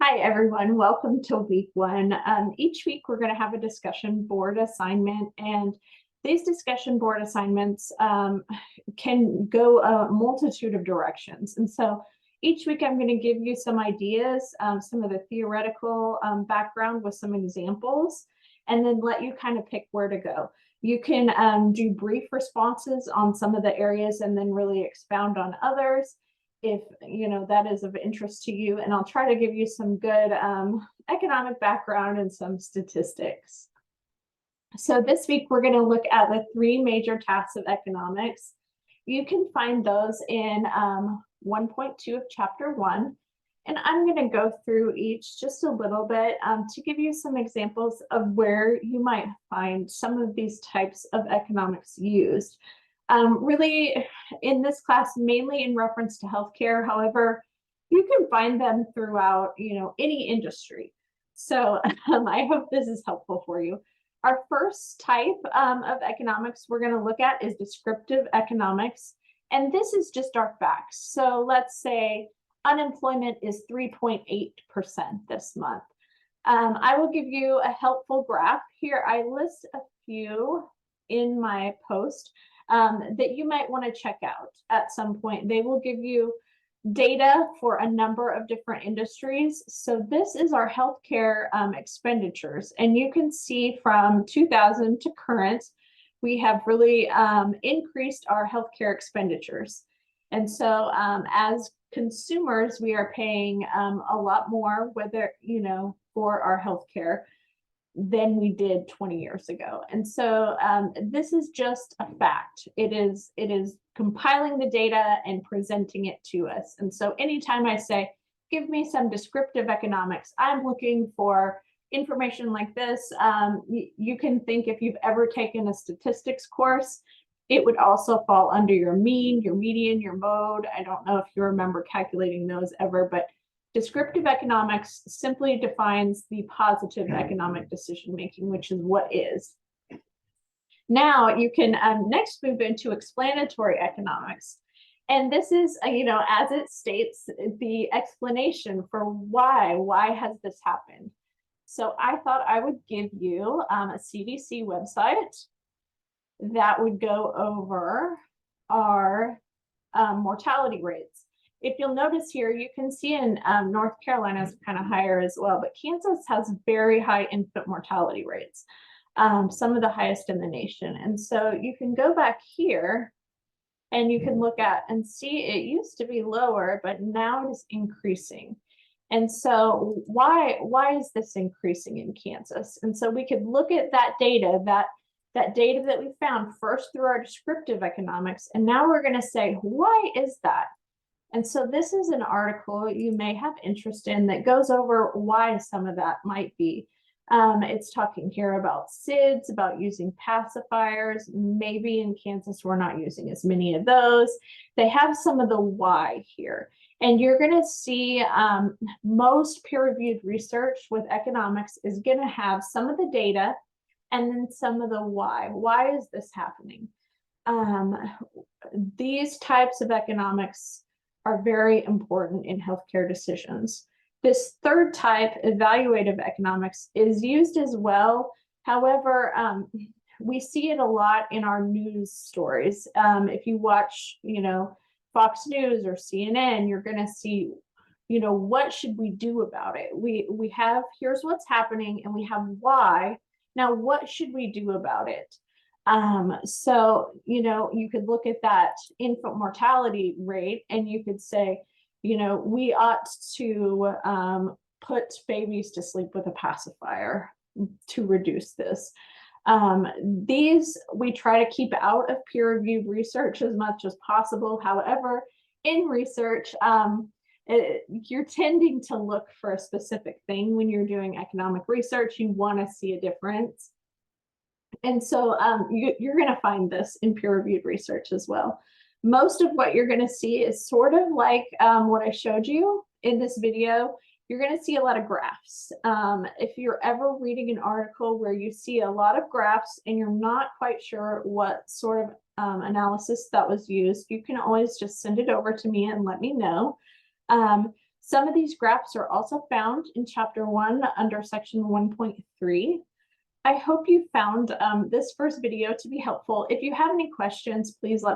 Hi, everyone. Welcome to week one. Each week, we're going to have a discussion board assignment, and these discussion board assignments can go a multitude of directions. And so each week, I'm going to give you some ideas, some of the theoretical background with some examples, and then let you kind of pick where to go. You can do brief responses on some of the areas and then really expound on others if that is of interest to you, and I'll try to give you some good economic background and some statistics. So this week we're going to look at the three major tasks of economics. You can find those in 1.2 of chapter 1, and I'm going to go through each just a little bit to give you some examples of where you might find some of these types of economics used. Really in this class, mainly in reference to healthcare. However, you can find them throughout, any industry. So I hope this is helpful for you. Our first type of economics we're going to look at is descriptive economics. And this is just our facts. So let's say unemployment is 3.8% this month. I will give you a helpful graph here. I list a few in my post that you might want to check out at some point. They will give you data for a number of different industries. So this is our healthcare expenditures. And you can see from 2000 to current, we have really increased our healthcare expenditures. And so as consumers, we are paying a lot more, for our healthcare than we did 20 years ago. And so this is just a fact. It is compiling the data and presenting it to us. And so anytime I say, give me some descriptive economics, I'm looking for information like this. You can think, if you've ever taken a statistics course, it would also fall under your mean, your median, your mode. I don't know if you remember calculating those ever, but descriptive economics simply defines the positive economic decision making, which is what is. Now you can next move into explanatory economics. And this is, as it states, the explanation for why has this happened. So I thought I would give you a CDC website that would go over our mortality rates. If you'll notice here, you can see in North Carolina is kind of higher as well, but Kansas has very high infant mortality rates, some of the highest in the nation. And so you can go back here and you can look at and see it used to be lower, but now it is increasing. And so why is this increasing in Kansas? And so we could look at that data that we found first through our descriptive economics, and now we're going to say, why is that? And so this is an article you may have interest in that goes over why some of that might be. It's talking here about SIDS, about using pacifiers. Maybe in Kansas, we're not using as many of those. They have some of the why here. And you're going to see most peer-reviewed research with economics is going to have some of the data and then some of the why. Why is this happening? These types of economics are very important in healthcare decisions. This third type, evaluative economics, is used as well. However, we see it a lot in our news stories. If you watch, Fox News or CNN, you're going to see, what should we do about it? We have, here's what's happening, and we have why. Now, what should we do about it? So, you could look at that infant mortality rate and you could say, we ought to put babies to sleep with a pacifier to reduce this. These we try to keep out of peer-reviewed research as much as possible. However, in research, you're tending to look for a specific thing when you're doing economic research. You want to see a difference. And so you're going to find this in peer-reviewed research as well. Most of what you're going to see is sort of like what I showed you in this video. You're going to see a lot of graphs. If you're ever reading an article where you see a lot of graphs and you're not quite sure what sort of analysis that was used, you can always just send it over to me and let me know. Some of these graphs are also found in Chapter 1 under Section 1.3. I hope you found this first video to be helpful. If you have any questions, please let me